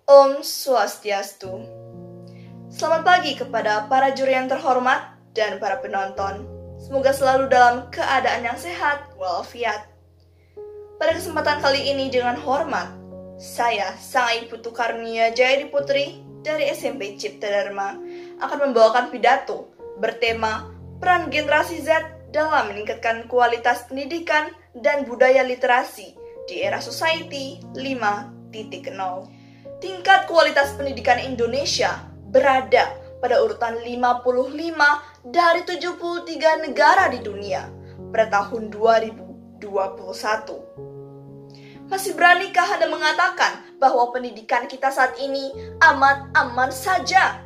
Om Swastiastu. Selamat pagi kepada para juri yang terhormat dan para penonton. Semoga selalu dalam keadaan yang sehat walafiat. Pada kesempatan kali ini dengan hormat, saya Sang Ayu Putu Karunia Jayadi Putri dari SMP Cipta Dharma akan membawakan pidato bertema peran generasi Z dalam meningkatkan kualitas pendidikan dan budaya literasi di era society 5.0. Tingkat kualitas pendidikan Indonesia berada pada urutan 55 dari 73 negara di dunia pada tahun 2021. Masih beranikah Anda mengatakan bahwa pendidikan kita saat ini aman-aman saja?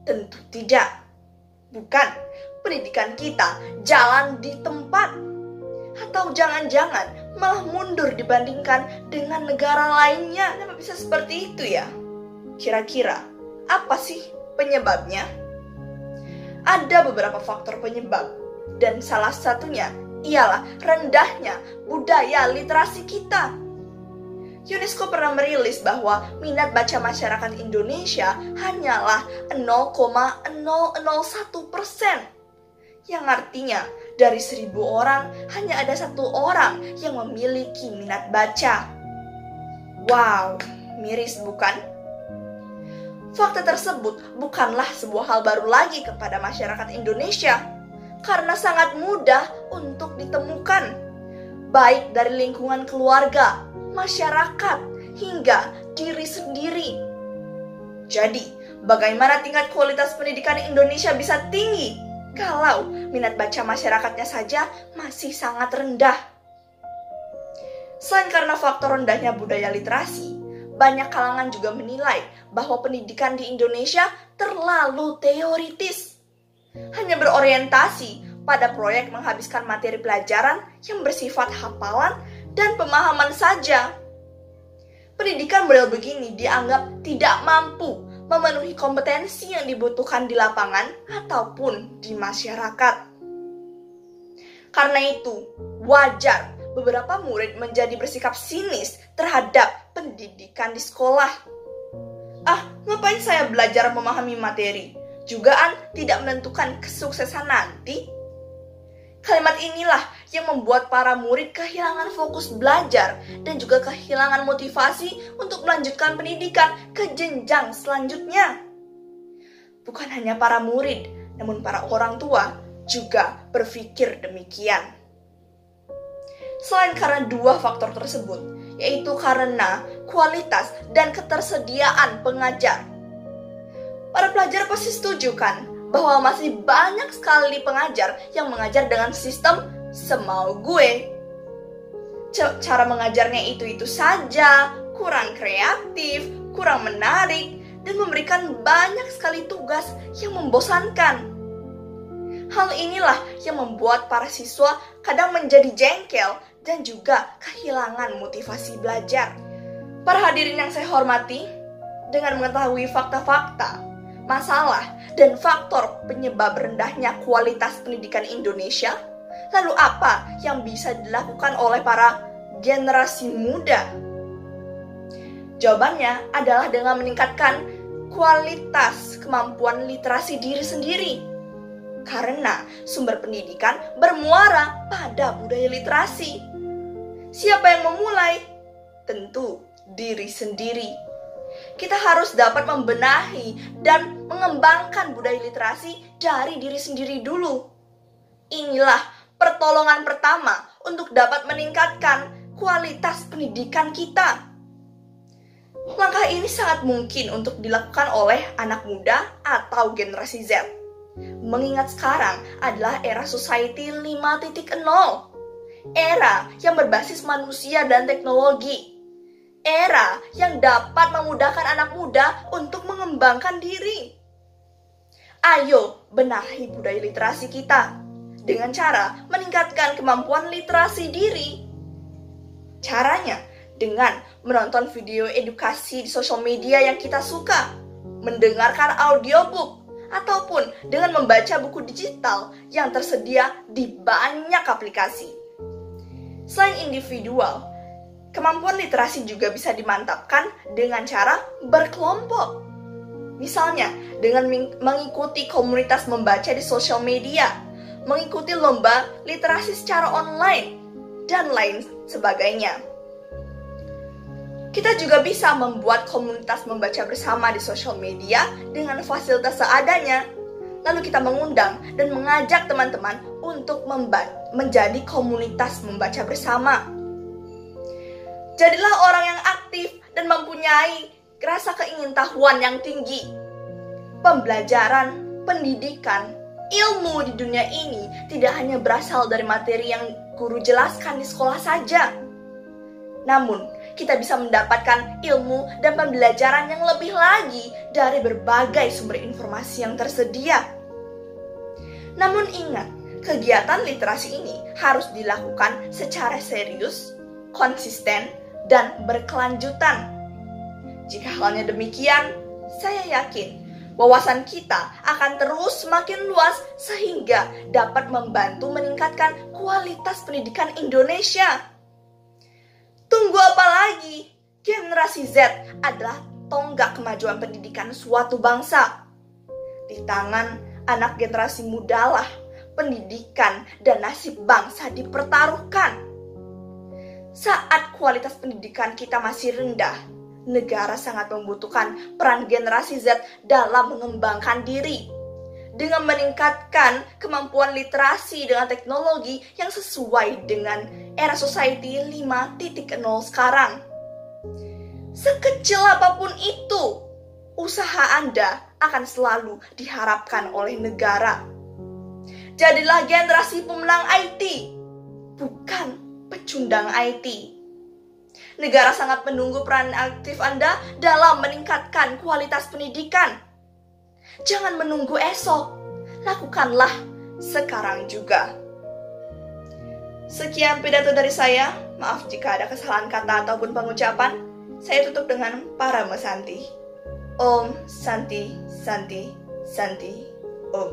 Tentu tidak. Bukan, pendidikan kita jalan di tempat. Atau jangan-jangan malah mundur dibandingkan dengan negara lainnya. Kenapa bisa seperti itu ya? Kira-kira apa sih penyebabnya? Ada beberapa faktor penyebab, dan salah satunya ialah rendahnya budaya literasi kita. UNESCO pernah merilis bahwa minat baca masyarakat Indonesia hanyalah 0,001%. Yang artinya dari 1.000 orang hanya ada 1 orang yang memiliki minat baca. Wow, miris bukan? Fakta tersebut bukanlah sebuah hal baru lagi kepada masyarakat Indonesia, karena sangat mudah untuk ditemukan, baik dari lingkungan keluarga, masyarakat, hingga diri sendiri. Jadi, bagaimana tingkat kualitas pendidikan Indonesia bisa tinggi kalau minat baca masyarakatnya saja masih sangat rendah? Selain karena faktor rendahnya budaya literasi, banyak kalangan juga menilai bahwa pendidikan di Indonesia terlalu teoritis. Hanya berorientasi pada proyek menghabiskan materi pelajaran yang bersifat hafalan dan pemahaman saja. Pendidikan model begini dianggap tidak mampu memenuhi kompetensi yang dibutuhkan di lapangan ataupun di masyarakat. Karena itu, wajar beberapa murid menjadi bersikap sinis terhadap pendidikan di sekolah. Ngapain saya belajar memahami materi? Jugaan tidak menentukan kesuksesan nanti. Kalimat inilah yang membuat para murid kehilangan fokus belajar dan juga kehilangan motivasi untuk melanjutkan pendidikan ke jenjang selanjutnya. Bukan hanya para murid, namun para orang tua juga berpikir demikian. Selain karena 2 faktor tersebut, yaitu karena kualitas dan ketersediaan pengajar. Para pelajar pasti setuju kan bahwa masih banyak sekali pengajar yang mengajar dengan sistem semau gue. Cara mengajarnya itu-itu saja, kurang kreatif, kurang menarik, dan memberikan banyak sekali tugas yang membosankan. Hal inilah yang membuat para siswa kadang menjadi jengkel dan juga kehilangan motivasi belajar. Para hadirin yang saya hormati, dengan mengetahui fakta-fakta, masalah, dan faktor penyebab rendahnya kualitas pendidikan Indonesia, lalu apa yang bisa dilakukan oleh para generasi muda? Jawabannya adalah dengan meningkatkan kualitas kemampuan literasi diri sendiri. Karena sumber pendidikan bermuara pada budaya literasi. Siapa yang memulai? Tentu diri sendiri. Kita harus dapat membenahi dan mengembangkan budaya literasi dari diri sendiri dulu. Inilah pertolongan pertama untuk dapat meningkatkan kualitas pendidikan kita. Langkah ini sangat mungkin untuk dilakukan oleh anak muda atau generasi Z. Mengingat sekarang adalah era society 5.0. Era yang berbasis manusia dan teknologi. Era yang dapat memudahkan anak muda untuk mengembangkan diri. Ayo benahi budaya literasi kita dengan cara meningkatkan kemampuan literasi diri. Caranya dengan menonton video edukasi di sosial media yang kita suka, mendengarkan audiobook, ataupun dengan membaca buku digital yang tersedia di banyak aplikasi. Selain individual, Kemampuan literasi juga bisa dimantapkan dengan cara berkelompok. Misalnya, dengan mengikuti komunitas membaca di sosial media, mengikuti lomba literasi secara online, dan lain sebagainya. Kita juga bisa membuat komunitas membaca bersama di sosial media dengan fasilitas seadanya. Lalu kita mengundang dan mengajak teman-teman untuk menjadi komunitas membaca bersama. Jadilah orang yang aktif dan mempunyai rasa keingintahuan yang tinggi. Pembelajaran, pendidikan, ilmu di dunia ini tidak hanya berasal dari materi yang guru jelaskan di sekolah saja. Namun, kita bisa mendapatkan ilmu dan pembelajaran yang lebih lagi dari berbagai sumber informasi yang tersedia. Namun ingat, kegiatan literasi ini harus dilakukan secara serius, konsisten, dan berkelanjutan. Jika halnya demikian, saya yakin wawasan kita akan terus semakin luas sehingga dapat membantu meningkatkan kualitas pendidikan Indonesia. Tunggu apa lagi? Generasi Z adalah tonggak kemajuan pendidikan suatu bangsa. Di tangan anak generasi muda lah pendidikan dan nasib bangsa dipertaruhkan. Saat kualitas pendidikan kita masih rendah, negara sangat membutuhkan peran generasi Z dalam mengembangkan diri. Dengan meningkatkan kemampuan literasi dengan teknologi yang sesuai dengan era society 5.0 sekarang. Sekecil apapun itu, usaha Anda akan selalu diharapkan oleh negara. Jadilah generasi pemenang IT, bukan pecundang IT. Negara sangat menunggu peran aktif Anda dalam meningkatkan kualitas pendidikan. Jangan menunggu esok, lakukanlah sekarang juga. Sekian pidato dari saya, maaf jika ada kesalahan kata ataupun pengucapan. Saya tutup dengan Parama Santi. Om Santi Santi Santi Om.